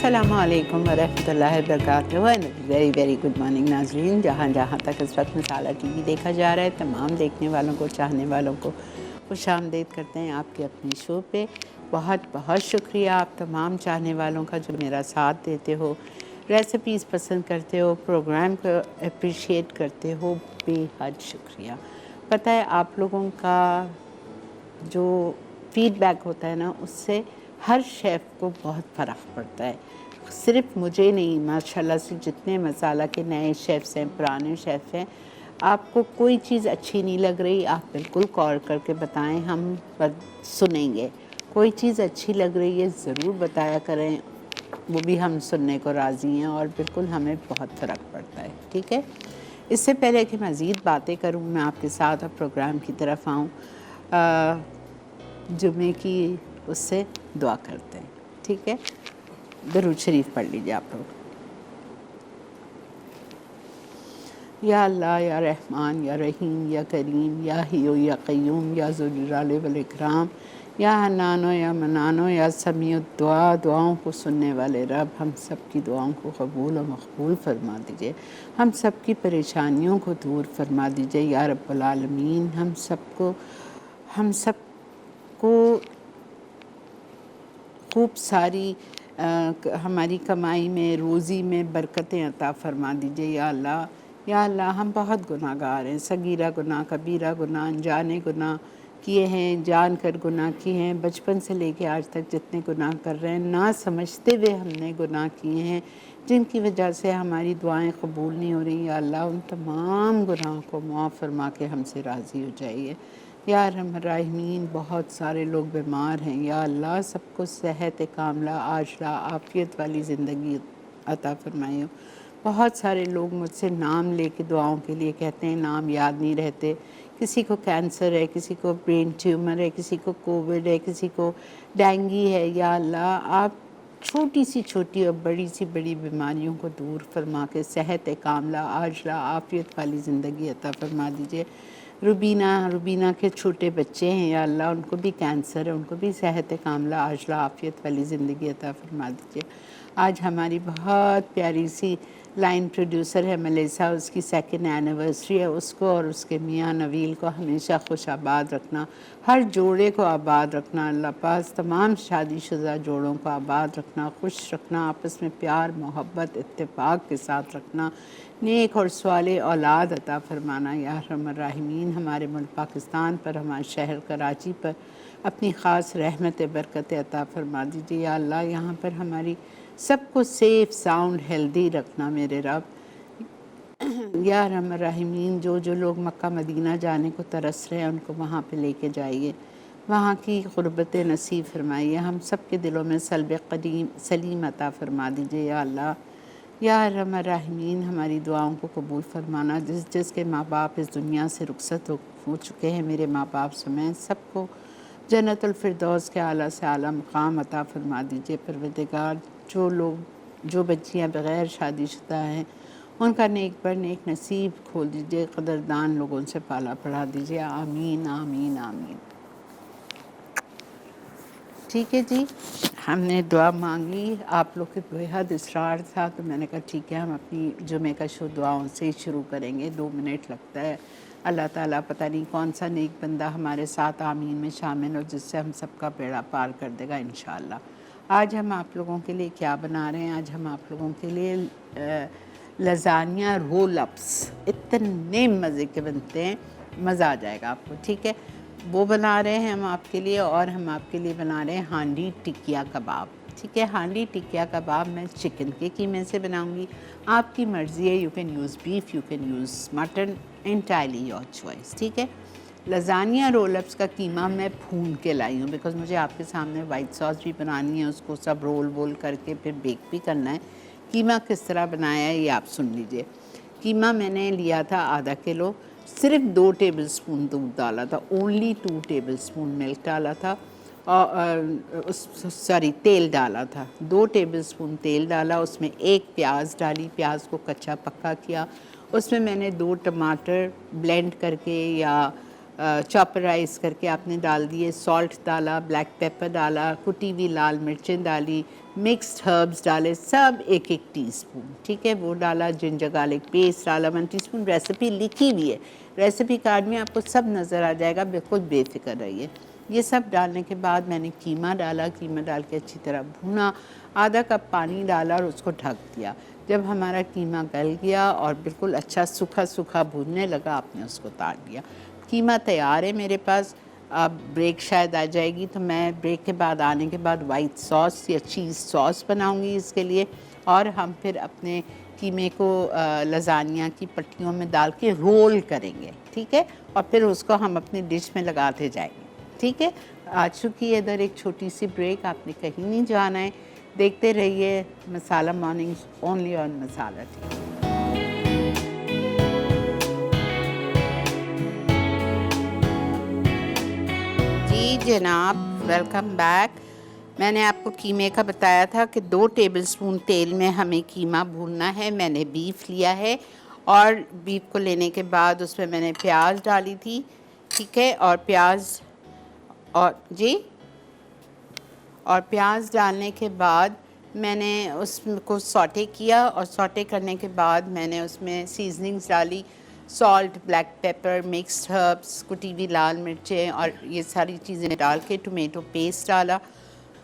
अस्सलामुअलैकुम वरहमतुल्लाहि वबरकातुहू। Very very good morning नाज़रीन। जहाँ जहाँ तक इस वक्त मसाला टीवी देखा जा रहा है, तमाम देखने वालों को, चाहने वालों को खुशामदीद करते हैं आपके अपने शो पे। बहुत बहुत शुक्रिया आप तमाम चाहने वालों का जो मेरा साथ देते हो, रेसिपीज़ पसंद करते हो, प्रोग्राम को अप्रिशिएट करते हो, बेहद शुक्रिया। पता है आप लोगों का जो फीडबैक होता है ना, उससे हर शेफ़ को बहुत फ़र्क पड़ता है। सिर्फ मुझे नहीं, माशाल्लाह से जितने मसाला के नए शेफ़्स हैं, पुराने शेफ़ हैं, आपको कोई चीज़ अच्छी नहीं लग रही, आप बिल्कुल कॉल करके बताएं, हम सुनेंगे। कोई चीज़ अच्छी लग रही है ज़रूर बताया करें, वो भी हम सुनने को राज़ी हैं और बिल्कुल हमें बहुत फ़र्क पड़ता है। ठीक है, इससे पहले कि मज़ीद बातें करूँ मैं आपके साथ और प्रोग्राम की तरफ आऊँ, जुमे की उससे दुआ करते हैं। ठीक है, दरूद शरीफ पढ़ लीजिए आप लोग। या अल्लाह, या रहमान, या रहीम, या करीम, या हियो, या क़य्यूम, या ज़ुल जलाल वल इकराम, या हन्नानो, या मनानो, या समीउद दुआ, दुआओं को सुनने वाले रब, हम सब की दुआओं को कबूल और मकबूल फरमा दीजिए। हम सब की परेशानियों को दूर फरमा दीजिए या रब्बुल आलमीन। हम सबको खूब सारी हमारी कमाई में, रोज़ी में बरकतें अता फ़रमा दीजिए या अल्लाह। या अल्लाह, हम बहुत गुनाहगार हैं, सगीरा गुनाह, कबीरा गुनाह, अनजाने गुनाह किए हैं, जान कर गुनाह किए हैं। बचपन से लेके आज तक जितने गुनाह कर रहे हैं, ना समझते हुए हमने गुनाह किए हैं, जिनकी वजह से हमारी दुआएं कबूल नहीं हो रही। या अल्लाह, उन तमाम गुनाहों को मुआफ़ फरमा के हमसे राज़ी हो जाइए या रहमान रहीम। बहुत सारे लोग बीमार हैं, या अल्लाह सबको सेहत कामला, आशरा, आफ़ियत वाली ज़िंदगी अता फ़रमाइए। बहुत सारे लोग मुझसे नाम लेके दुआओं के लिए कहते हैं, नाम याद नहीं रहते। किसी को कैंसर है, किसी को ब्रेन ट्यूमर है, किसी को कोविड है, किसी को डेंगू है। या अल्लाह, आप छोटी सी छोटी और बड़ी सी बड़ी बीमारियों को दूर फरमा के सेहत कामला, आशरा, आफ़ियत वाली ज़िंदगी अता फ़रमा दीजिए। रुबीना के छोटे बच्चे हैं, या अल्लाह उनको भी कैंसर है, उनको भी सेहत कामला, आशरा, आफ़ियत वाली ज़िंदगी अता फ़रमा दीजिए। आज हमारी बहुत प्यारी सी लाइन प्रोड्यूसर है मलेसा, उसकी 2nd एनिवर्सरी है। उसको और उसके मियाँ नवील को हमेशा खुश आबाद रखना, हर जोड़े को आबाद रखना अल्लाह पास, तमाम शादीशुदा जोड़ों को आबाद रखना, खुश रखना, आपस में प्यार मोहब्बत इत्तेफाक के साथ रखना, नेक और स्वाले औलाद अता फ़रमाना या रहमान रहीमीन। हमारे मुल्क पाकिस्तान पर, हमारे शहर कराची पर अपनी ख़ास रहमत बरकत अता फ़रमा दीजिए या अल्लाह। यहाँ पर हमारी सबको सेफ़ साउंड हेल्दी रखना मेरे रब या रहमान रहीमीन। जो जो लोग मक्का मदीना जाने को तरस रहे हैं, उनको वहाँ पे लेके जाइए, वहाँ की ग़ुरबत नसीब फरमाइए। हम सब के दिलों में क़ल्ब सलीम अता फ़रमा दीजिए या अल्लाह। या रहमान रहीमीन, हमारी दुआओं को कबूल फरमाना। जिसके माँ बाप इस दुनिया से रुखसत हो चुके हैं, मेरे माँ बाप समेत सबको जन्नतुल फिरदौस के आला से आला मकाम अता फ़रमा दीजिए परवरदिगार। जो बच्चियाँ बग़ैर शादीशुदा हैं, उनका नेक पर नेक नसीब खोल दीजिए, क़दरदान लोगों से पाला पढ़ा दीजिए। आमीन आमीन आमीन। ठीक है जी, हमने दुआ मांगी, आप लोग के बेहद इसरार था, तो मैंने कहा ठीक है, हम अपनी जुमे का शो दुआओं से ही शुरू करेंगे। 2 मिनट लगता है। अल्लाह ताला पता नहीं कौन सा नेक बंदा हमारे साथ आमीन में शामिल हो, जिससे हम सबका बेड़ा पार कर देगा इंशाअल्लाह। आज हम आप लोगों के लिए क्या बना रहे हैं? आज हम आप लोगों के लिए लज़ानिया रोल अप्स, इतने मज़े के बनते हैं, मज़ा आ जाएगा आपको। ठीक है, वो बना रहे हैं हम आपके लिए, और हम आपके लिए बना रहे हैं हांडी टिकिया कबाब। ठीक है, हांडी टिकिया कबाब मैं चिकन के कीमे से बनाऊंगी। आपकी मर्ज़ी है, you can use beef, you can use mutton, entirely your choice. ठीक है, लज़ानिया रोलअप्स का कीमा मैं भून के लाई हूँ, बिकॉज़ मुझे आपके सामने वाइट सॉस भी बनानी है, उसको सब रोल वोल करके फिर बेक भी करना है। कीमा किस तरह बनाया है ये आप सुन लीजिए। कीमा मैंने लिया था आधा किलो, सिर्फ 2 टेबलस्पून दूध डाला था, ओनली 2 टेबलस्पून मिल्क डाला था, और तेल डाला था। 2 टेबलस्पून तेल डाला, उसमें 1 प्याज डाली, प्याज को कच्चा पक्का किया। उसमें मैंने 2 टमाटर ब्लेंड करके या चॉपराइज करके आपने डाल दिए, सॉल्ट डाला, ब्लैक पेपर डाला, कुटी हुई लाल मिर्चें डाली, मिक्स्ड हर्ब्स डाले, सब एक एक टीस्पून, ठीक है, वो डाला, जिंजर गार्लिक पेस्ट डाला 1 टीस्पून। रेसिपी लिखी हुई है, रेसिपी कार्ड में आपको सब नज़र आ जाएगा, बिल्कुल बेफिक्र रहिए। ये सब डालने के बाद मैंने कीमा डाला, कीमा डाल के अच्छी तरह भूना, आधा कप पानी डाला और उसको ढक दिया। जब हमारा कीमा गल गया और बिल्कुल अच्छा सूखा सूखा भूनने लगा, आपने उसको उतार दिया। कीमा तैयार है मेरे पास। अब ब्रेक शायद आ जाएगी, तो मैं ब्रेक के बाद आने के बाद वाइट सॉस या चीज़ सॉस बनाऊंगी इसके लिए, और हम फिर अपने कीमे को लजानिया की पट्टियों में डाल के रोल करेंगे, ठीक है, और फिर उसको हम अपनी डिश में लगाते जाएंगे, ठीक है। आ चुकी है इधर एक छोटी सी ब्रेक, आपने कहीं नहीं जाना है, देखते रहिए Masala mornings only on Masala TV. जी जनाब, वेलकम बैक। मैंने आपको कीमे का बताया था कि 2 टेबलस्पून तेल में हमें कीमा भूनना है। मैंने बीफ लिया है और बीफ को लेने के बाद उसमें मैंने प्याज डाली थी, ठीक है, और प्याज प्याज डालने के बाद मैंने उसको सॉटे किया, और सॉटे करने के बाद मैंने उसमें सीजनिंग्स डाली, salt, black pepper, mixed herbs, कुटी हुई लाल मिर्चें और ये सारी चीज़ें डाल के टोमेटो पेस्ट डाला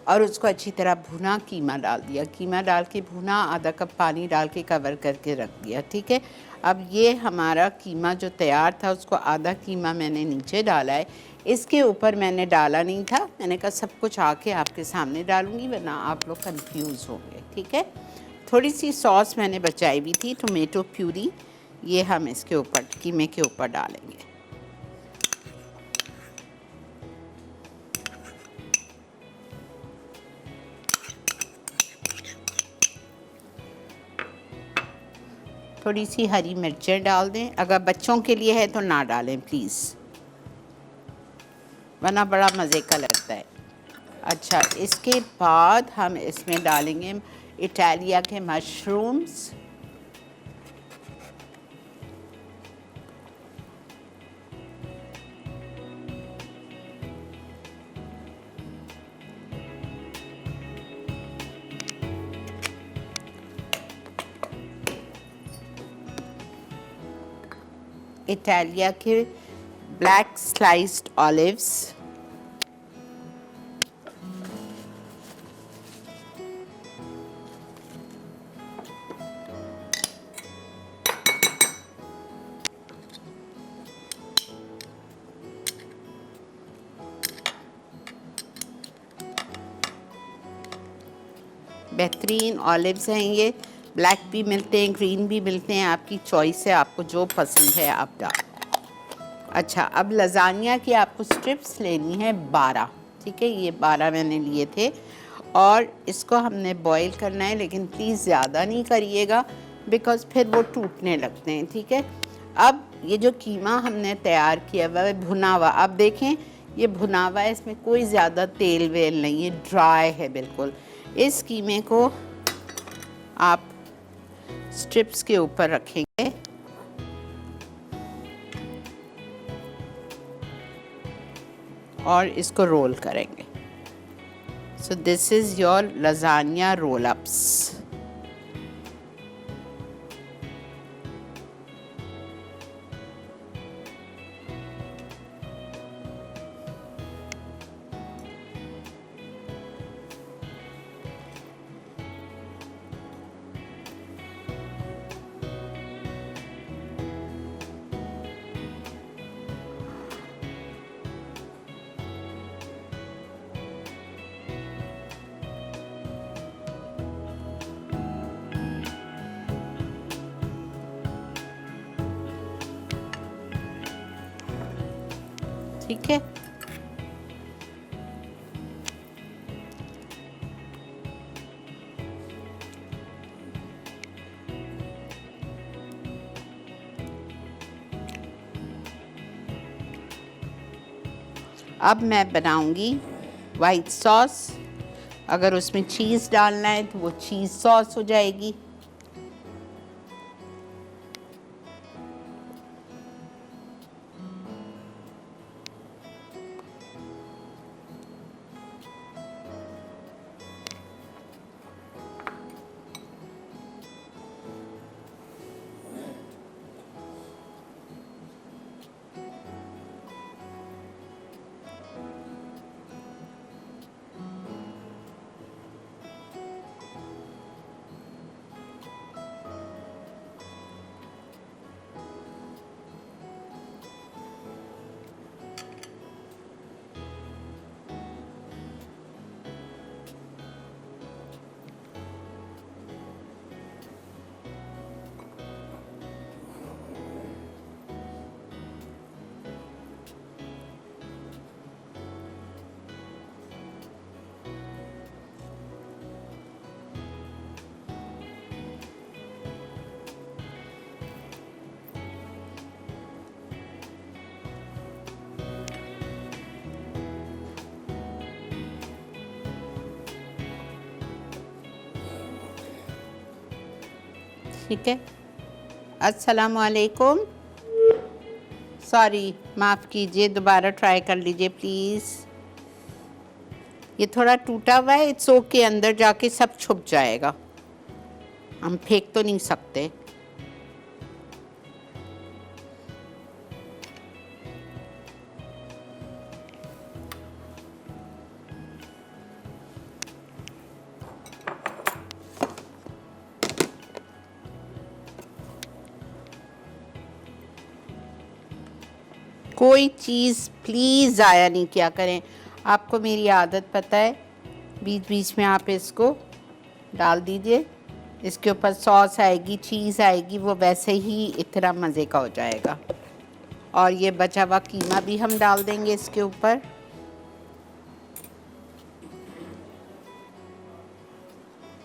और उसको अच्छी तरह भुना, कीमा डाल दिया, कीमा डाल के भुना, आधा कप पानी डाल के कवर करके रख दिया, ठीक है। अब ये हमारा कीमा जो तैयार था, उसको आधा कीमा मैंने नीचे डाला है, इसके ऊपर मैंने डाला नहीं था, मैंने कहा सब कुछ आके आपके सामने डालूंगी वरना आप लोग कंफ्यूज होंगे, ठीक है। थोड़ी सी सॉस मैंने बचाई हुई थी, टोमेटो प्यूरी, ये हम इसके ऊपर कीमे के ऊपर डालेंगे। थोड़ी सी हरी मिर्चें डाल दें, अगर बच्चों के लिए है तो ना डालें प्लीज़, वरना बड़ा मज़े का लगता है। अच्छा, इसके बाद हम इसमें डालेंगे इटालिया के मशरूम्स, इटालिया के ब्लैक स्लाइस्ड ऑलिव्स, बेहतरीन ऑलिव्स हैं ये, ब्लैक भी मिलते हैं, ग्रीन भी मिलते हैं, आपकी चॉइस है, आपको जो पसंद है आप डाल। अच्छा, अब लजानिया की आपको स्ट्रिप्स लेनी है 12, ठीक है, ये 12 मैंने लिए थे, और इसको हमने बॉईल करना है, लेकिन प्लीज़ ज़्यादा नहीं करिएगा बिकॉज़ फिर वो टूटने लगते हैं, ठीक है। अब ये जो कीमा हमने तैयार किया हुआ है भुना हुआ, अब देखें ये भुना हुआ है, इसमें कोई ज़्यादा तेल वेल नहीं है, ड्राई है बिल्कुल। इस कीमे को आप स्ट्रिप्स के ऊपर रखेंगे और इसको रोल करेंगे। So this is your lasagna roll ups. ठीक है, अब मैं बनाऊंगी वाइट सॉस। अगर उसमें चीज़ डालना है तो वो चीज़ सॉस हो जाएगी। ठीक है। अस्सलाम वालेकुम। सॉरी, माफ़ कीजिए, दोबारा ट्राई कर लीजिए प्लीज़। ये थोड़ा टूटा हुआ है, इट्स ओके, अंदर जाके सब छुप जाएगा, हम फेंक तो नहीं सकते। कोई चीज़ प्लीज़ ज़ाया नहीं किया करें। आपको मेरी आदत पता है, बीच बीच में आप इसको डाल दीजिए, इसके ऊपर सॉस आएगी, चीज़ आएगी, वो वैसे ही इतना मज़े का हो जाएगा। और ये बचा हुआ कीमा भी हम डाल देंगे इसके ऊपर।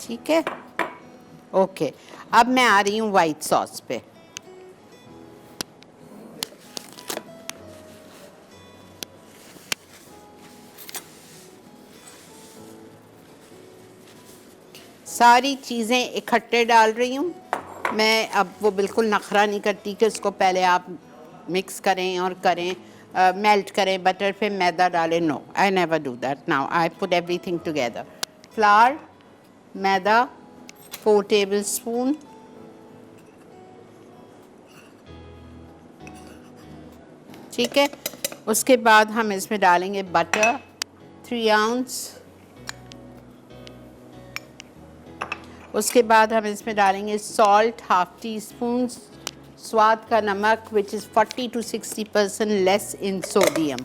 ठीक है, ओके। अब मैं आ रही हूँ वाइट सॉस पे। सारी चीज़ें इकट्ठे डाल रही हूँ मैं। अब वो बिल्कुल नखरा नहीं करती कि उसको पहले आप मिक्स करें और करें, मेल्ट करें, बटर पे मैदा डालें। No, I never do that. Now I put everything together. Flour, मैदा 4 टेबल स्पून, ठीक है। उसके बाद हम इसमें डालेंगे बटर 3 आउंस। उसके बाद हम इसमें डालेंगे सॉल्ट हाफ टी स्पून, स्वाद का नमक which is 40 to 60% less in sodium,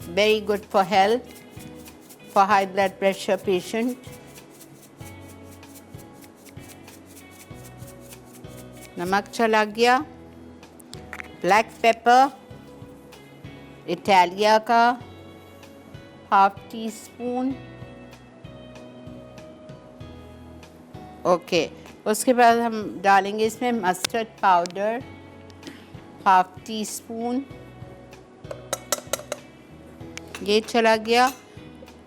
very good for health, for high blood pressure patient. नमक चला गया। ब्लैक पेपर इटालिया का हाफ टी स्पून, ओके। उसके बाद हम डालेंगे इसमें mustard powder half tea spoon, ये चला गया,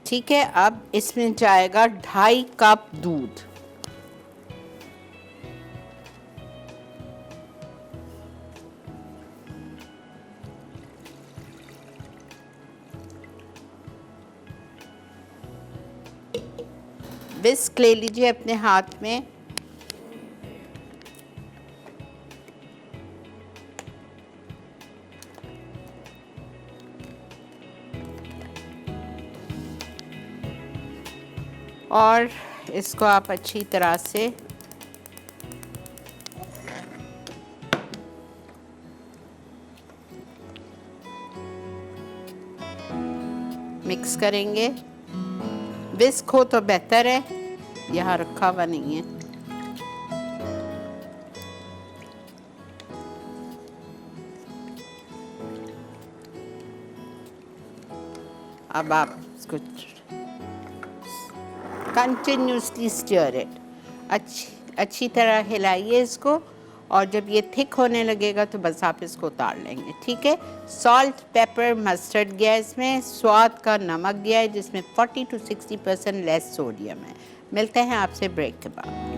ठीक है। अब इसमें जाएगा 2.5 कप दूध, विस्क ले लीजिए अपने हाथ में, और इसको आप अच्छी तरह से मिक्स करेंगे। विस्क हो तो बेहतर है, यहाँ रखा हुआ नहीं है। अब आप इसको कंटिन्यूसली स्टर इट, अच्छी तरह हिलाइए इसको, और जब ये थिक होने लगेगा तो बस आप इसको उतार लेंगे, ठीक है। सॉल्ट, पेपर, मस्टर्ड गया इसमें, स्वाद का नमक गया है जिसमें 40 to 60% लेस सोडियम है। मिलते हैं आपसे ब्रेक के बाद।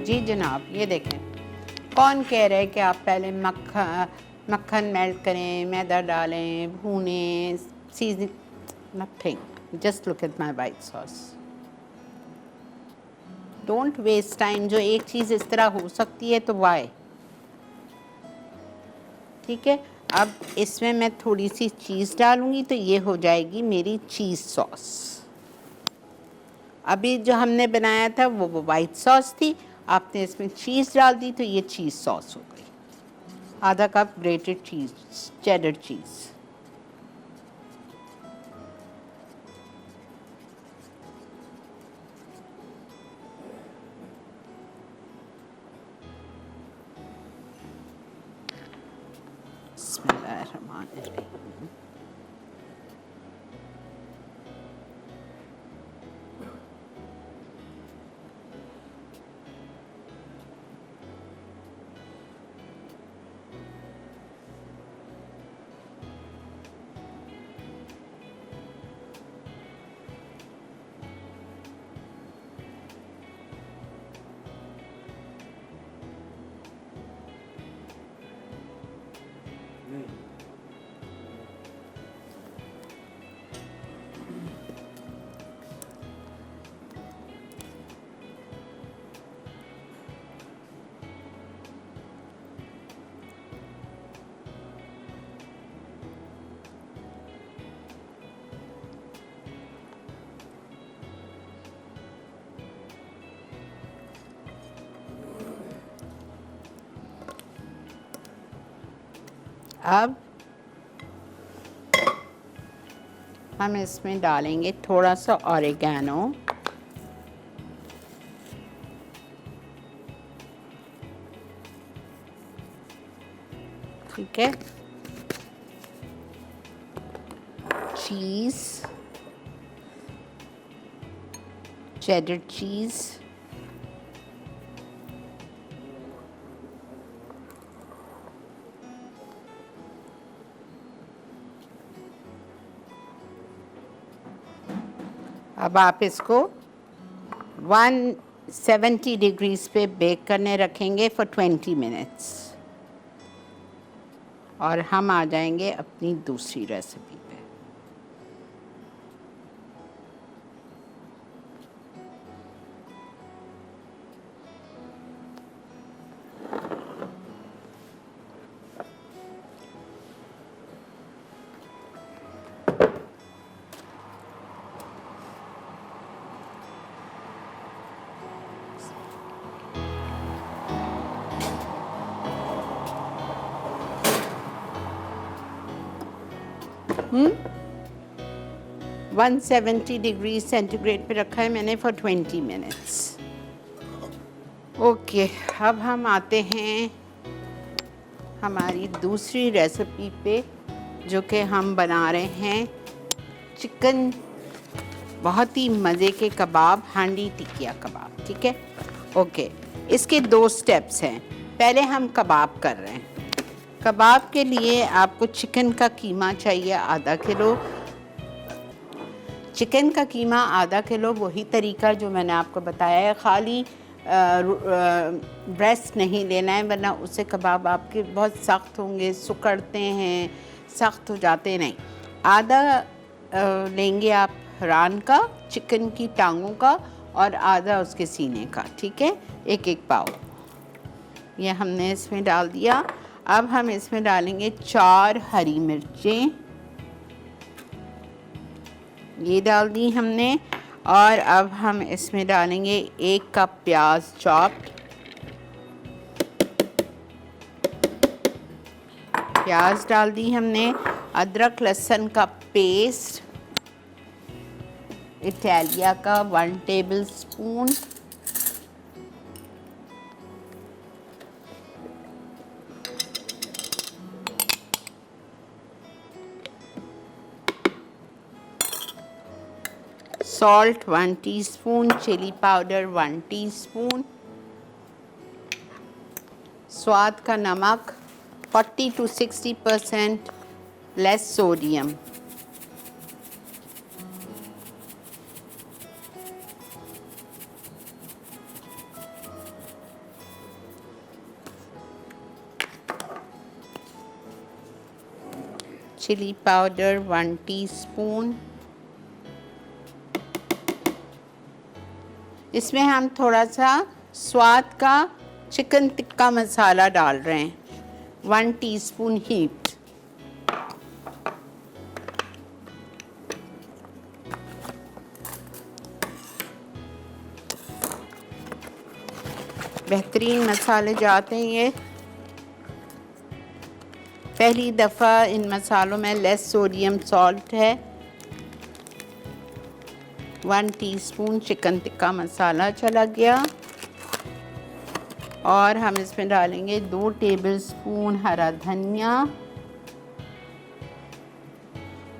जी जनाब, ये देखें, कौन कह रहा है कि आप पहले मक्खन मेल्ट करें, मैदा डालें, भूनें, season, nothing, just look at my white sauce. Don't waste time. जो एक चीज़ इस तरह हो सकती है तो वाई, ठीक है। अब इसमें मैं थोड़ी सी चीज़ डालूंगी तो ये हो जाएगी मेरी चीज़ सॉस। अभी जो हमने बनाया था वो वाइट सॉस थी, आपने इसमें चीज़ डाल दी तो ये चीज़ सॉस हो गई। आधा कप ग्रेटेड चीज़, चेडर चीज़। बिस्मिल्लाहिर्रहमानिर्रहीम। अब हम इसमें डालेंगे थोड़ा सा ऑरिगेनो, ठीक है, चीज़, चेडर चीज़, अब आप इसको 170 डिग्रीज पे बेक करने रखेंगे फॉर 20 मिनट्स और हम आ जाएंगे अपनी दूसरी रेसिपी पे। हम्म 170 डिग्री सेंटीग्रेड पे रखा है मैंने फॉर 20 मिनट्स। ओके, अब हम आते हैं हमारी दूसरी रेसिपी पे, जो कि हम बना रहे हैं चिकन, बहुत ही मज़े के कबाब, हांडी टिकिया कबाब, ठीक है। ओके, इसके 2 स्टेप्स हैं। पहले हम कबाब कर रहे हैं। कबाब के लिए आपको चिकन का कीमा चाहिए आधा किलो। चिकन का कीमा आधा किलो, वही तरीका जो मैंने आपको बताया है। खाली ब्रेस्ट नहीं लेना है, वरना उससे कबाब आपके बहुत सख्त होंगे, सिकुड़ते हैं, सख्त हो जाते नहीं। आधा लेंगे आप रान का, चिकन की टांगों का, और आधा उसके सीने का, ठीक है, एक एक पाव। ये हमने इसमें डाल दिया। अब हम इसमें डालेंगे 4 हरी मिर्चें, ये डाल दी हमने। और अब हम इसमें डालेंगे 1 कप प्याज चॉप्ड, प्याज डाल दी हमने। अदरक लहसुन का पेस्ट इटालिया का 1 tablespoon, salt 1 teaspoon, chilli powder 1 teaspoon, स्वाद का नमक 40 to 60% less sodium, chilli powder 1 teaspoon. इसमें हम थोड़ा सा स्वाद का चिकन टिक्का मसाला डाल रहे हैं, 1 टीस्पून हीट। बेहतरीन मसाले जाते हैं ये। पहली दफ़ा इन मसालों में लेस सोडियम सॉल्ट है। 1 टीस्पून चिकन टिक्का मसाला चला गया। और हम इसमें डालेंगे 2 टेबलस्पून हरा धनिया,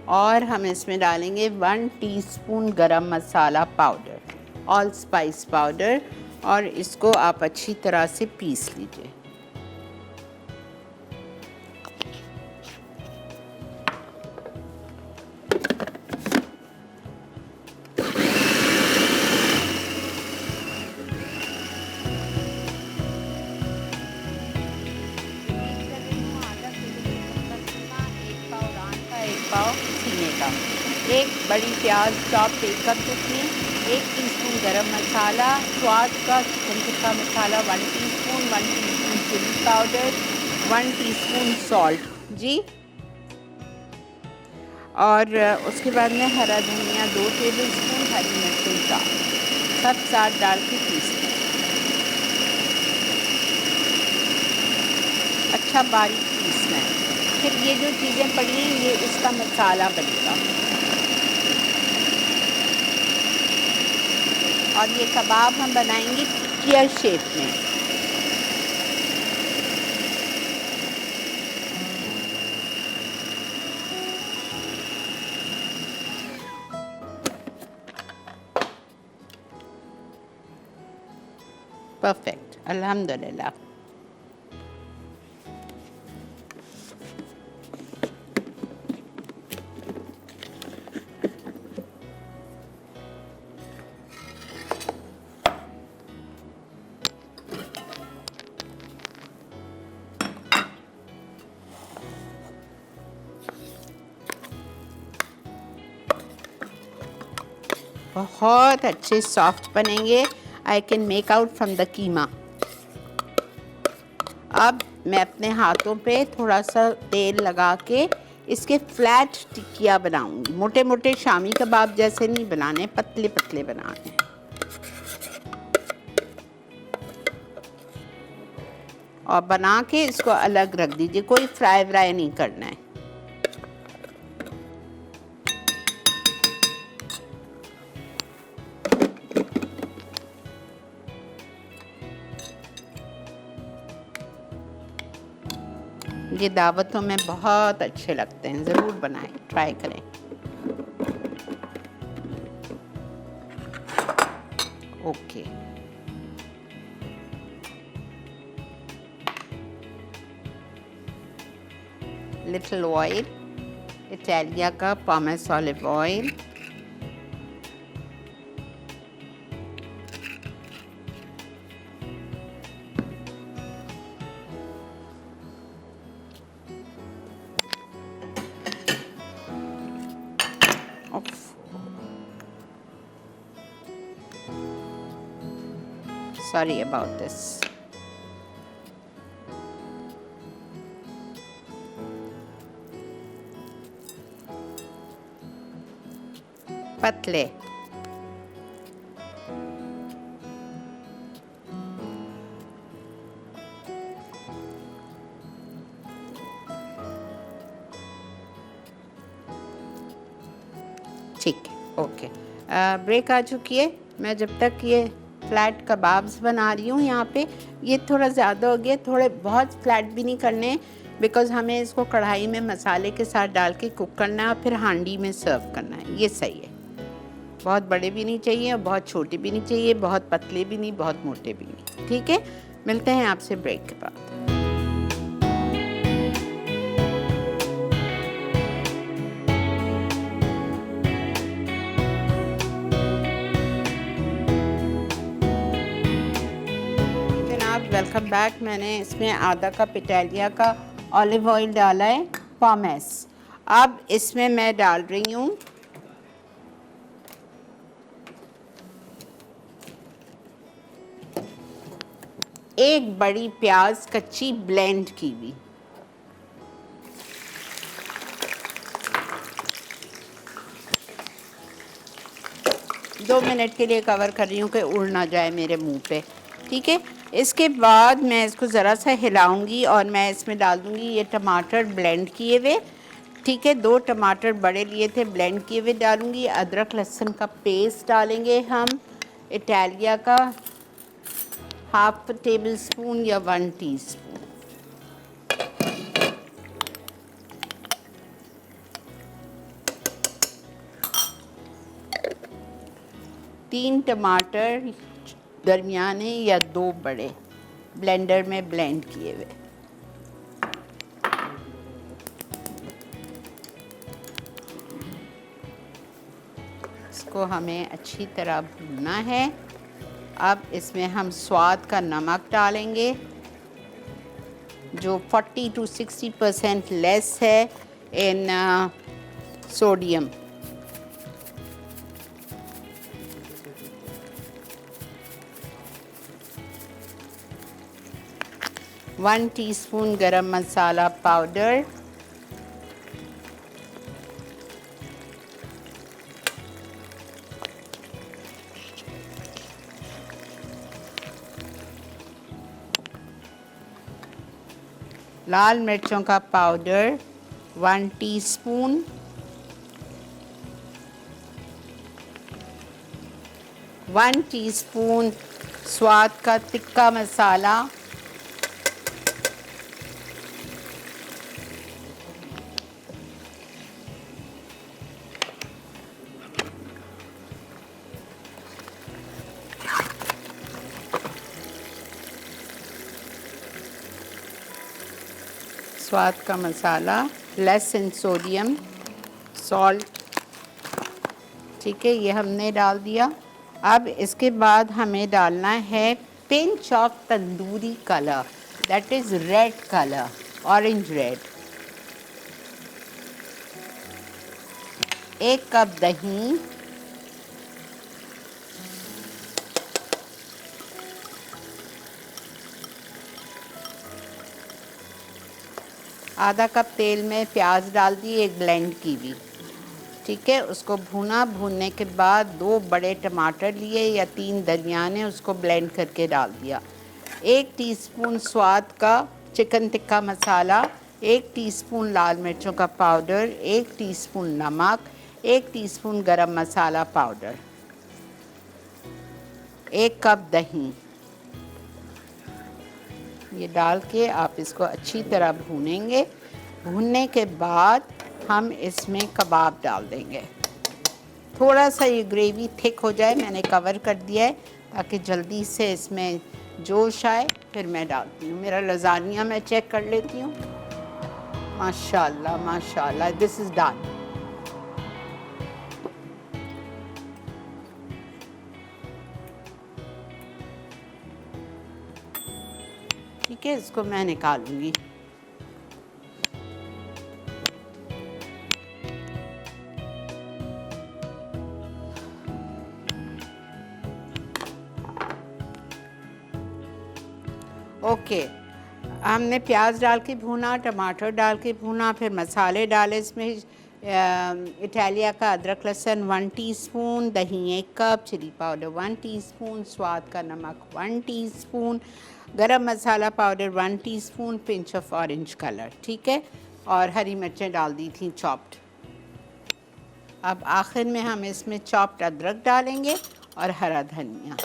और हम इसमें डालेंगे 1 teaspoon garam masala powder, all spice powder, और इसको आप अच्छी तरह से पीस लीजिए। सीने का, 1 बड़ी प्याज चॉप 1 कप जितनी, 1 टीस्पून गरम मसाला, स्वाद का chicken tikka masala 1 teaspoon, 1 teaspoon chilli powder, 1 teaspoon salt जी। और उसके बाद में हरा धनिया 2 टेबलस्पून, हरी मिर्चें 4, सब साथ डाल के पीस लें। अच्छा बारीक पीसना है। फिर ये जो चीज़ें पड़ी हैं ये इसका मसाला बनेगा। और ये कबाब हम बनाएंगे टिकिया शेप में। परफेक्ट, अल्हम्दुलिल्लाह। बहुत अच्छे सॉफ्ट बनेंगे। I can make out from the keema. अब मैं अपने हाथों पे थोड़ा सा तेल लगा के इसके फ्लैट टिकिया बनाऊंगी। मोटे मोटे शामी कबाब जैसे नहीं बनाने, पतले पतले बनाने। और बना के इसको अलग रख दीजिए, कोई फ्राई व्राई नहीं करना है। ये दावतों में बहुत अच्छे लगते हैं, ज़रूर बनाएं, ट्राई करें। ओके, लिटिल ऑयल, इटालिया का pomace olive oil. Sorry about this. पतले। ठीक है, ओके। ब्रेक आ चुकी है। मैं जब तक ये फ्लैट कबाब्स बना रही हूँ यहाँ पे, ये थोड़ा ज़्यादा हो गया, थोड़े बहुत फ्लैट भी नहीं करने, बिकॉज़ हमें इसको कढ़ाई में मसाले के साथ डाल के कुक करना है और फिर हांडी में सर्व करना है। ये सही है। बहुत बड़े भी नहीं चाहिए और बहुत छोटे भी नहीं चाहिए, बहुत पतले भी नहीं, बहुत मोटे भी नहीं। ठीक है, मिलते हैं आपसे ब्रेक के बाद। Welcome back. मैंने इसमें आधा कप इटालिया का ऑलिव ऑयल डाला है, पामेस। अब इसमें मैं डाल रही हूँ एक बड़ी प्याज कच्ची ब्लेंड की हुई। दो मिनट के लिए कवर कर रही हूँ कि उड़ ना जाए मेरे मुंह पे। ठीक है, इसके बाद मैं इसको ज़रा सा हिलाऊंगी और मैं इसमें डाल दूंगी ये टमाटर ब्लेंड किए हुए। ठीक है, 2 टमाटर बड़े लिए थे, ब्लेंड किए हुए डालूंगी। अदरक लहसुन का पेस्ट डालेंगे हम, इटालिया का हाफ टेबल स्पून या 1 टीस्पून। तीन टमाटर दरमियाने या 2 बड़े, ब्लेंडर में ब्लेंड किए हुए। इसको हमें अच्छी तरह भूनना है। अब इसमें हम स्वाद का नमक डालेंगे जो 40 to 60% लेस है इन sodium. One teaspoon garam masala powder, लाल मिर्चों का पाउडर 1 टीस्पून स्वाद का तिक्का मसाला, स्वाद का मसाला, लेस इन सोडियम, सॉल्ट। ठीक है, ये हमने डाल दिया। अब इसके बाद हमें डालना है pinch of tandoori colour, that is red colour, orange red. 1 cup दही, आधा कप तेल में प्याज डाल दी, एक ब्लेंड की भी। ठीक है, उसको भूना। भूनने के बाद 2 बड़े टमाटर लिए या 3 दरमियाने, उसको ब्लेंड करके डाल दिया। 1 टीस्पून स्वाद का चिकन टिक्का मसाला, 1 टीस्पून लाल मिर्चों का पाउडर, 1 टीस्पून नमक, 1 teaspoon garam masala powder, 1 cup दही। ये डाल के आप इसको अच्छी तरह भूनेंगे। भूनने के बाद हम इसमें कबाब डाल देंगे। थोड़ा सा ये ग्रेवी थिक हो जाए, मैंने कवर कर दिया है ताकि जल्दी से इसमें जोश आए, फिर मैं डालती हूँ। मेरा लज़ानिया मैं चेक कर लेती हूँ। माशाल्लाह माशाल्लाह, दिस इज़ डन। ठीक है, इसको मैं निकालूंगी। ओके, हमने प्याज डाल के भूना, टमाटर डाल के भूना, फिर मसाले डाले इसमें। इटालिया का अदरक लहसुन 1 टीस्पून, दही 1 कप, चिली पाउडर 1 टीस्पून, स्वाद का नमक 1 teaspoon, garam masala powder 1 teaspoon, pinch of orange colour. ठीक है, और हरी मिर्चें डाल दी थी चॉप्ड। अब आखिर में हम इसमें चॉप्ड अदरक डालेंगे और हरा धनिया,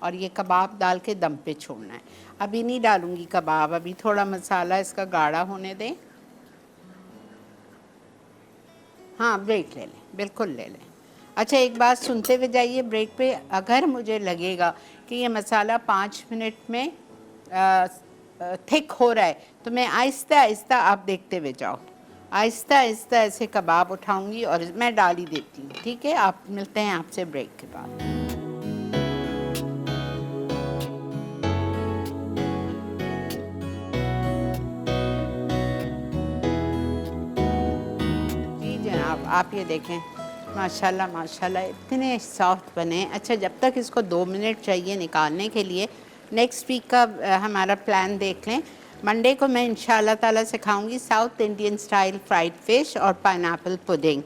और ये कबाब डाल के दम पे छोड़ना है। अभी नहीं डालूंगी कबाब, अभी थोड़ा मसाला इसका गाढ़ा होने दें। हाँ, ब्रेक ले लें, बिल्कुल ले लें। अच्छा, एक बात सुनते हुए जाइए ब्रेक पे। अगर मुझे लगेगा कि ये मसाला 5 मिनट में थिक हो रहा है, तो मैं आहिस्ता आहिस्ता, आप देखते हुए जाओ, आहिस्ता आहिस्ता ऐसे कबाब उठाऊंगी और मैं डाल ही देती हूँ। ठीक है, आप मिलते हैं आपसे ब्रेक के बाद। आप ये देखें, माशाल्लाह माशाल्लाह इतने सॉफ्ट बने। अच्छा, जब तक इसको 2 मिनट चाहिए निकालने के लिए, नेक्स्ट वीक का हमारा प्लान देख लें। मंडे को मैं इंशाल्लाह ताला सिखाऊंगी south Indian style fried fish और पाइनएप्पल पुडिंग।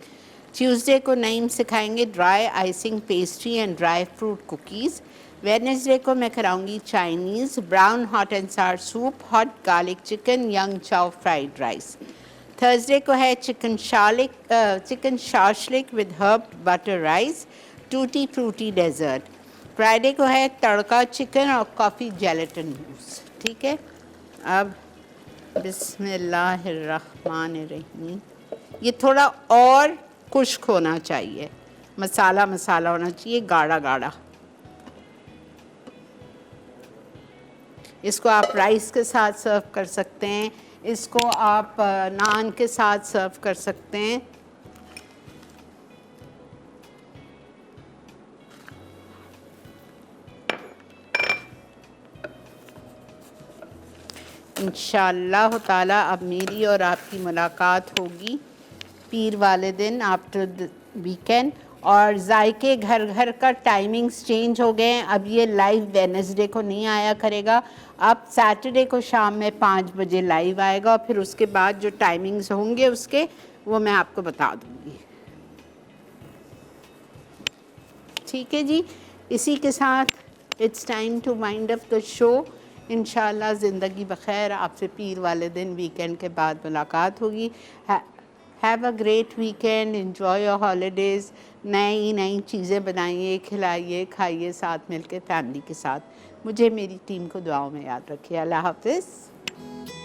ट्यूसडे को नईम सिखाएंगे dry icing pastry and dry fruit cookies. Wednesday को मैं कराऊंगी Chinese brown hot and sour soup, hot garlic chicken, young chow fried rice. Thursday को है chicken shashlik with herb butter rice, tutti frutti dessert. Friday को है tadka chicken और coffee gelatin mousse. ठीक है, अब बिस्मिल्लाहिर्रहमानिर्रहीम। ये थोड़ा और खुश्क होना चाहिए, मसाला मसाला होना चाहिए, गाढ़ा गाढ़ा। इसको आप राइस के साथ सर्व कर सकते हैं, इसको आप नान के साथ सर्व कर सकते हैं। इंशाअल्लाह ताला अब मेरी और आपकी मुलाकात होगी पीर वाले दिन, आफ्टर द वीकेंड। और जायके घर घर का टाइमिंग्स चेंज हो गए हैं। अब ये लाइव वेडनेसडे को नहीं आया करेगा, अब सैटरडे को शाम में 5 बजे लाइव आएगा, और फिर उसके बाद जो टाइमिंग्स होंगे उसके, वो मैं आपको बता दूँगी। ठीक है जी, इसी के साथ it's time to wind up the show. इंशाअल्लाह ज़िंदगी बख़ैर। आपसे पीर वाले दिन वीकेंड के बाद मुलाकात होगी। Have a great weekend, enjoy your holidays. नई नई चीज़ें बनाइए, खिलाइए, खाइए साथ मिलके फैमिली के साथ। मुझे मेरी टीम को दुआओं में याद रखिए। अल्लाह हाफ़िज़।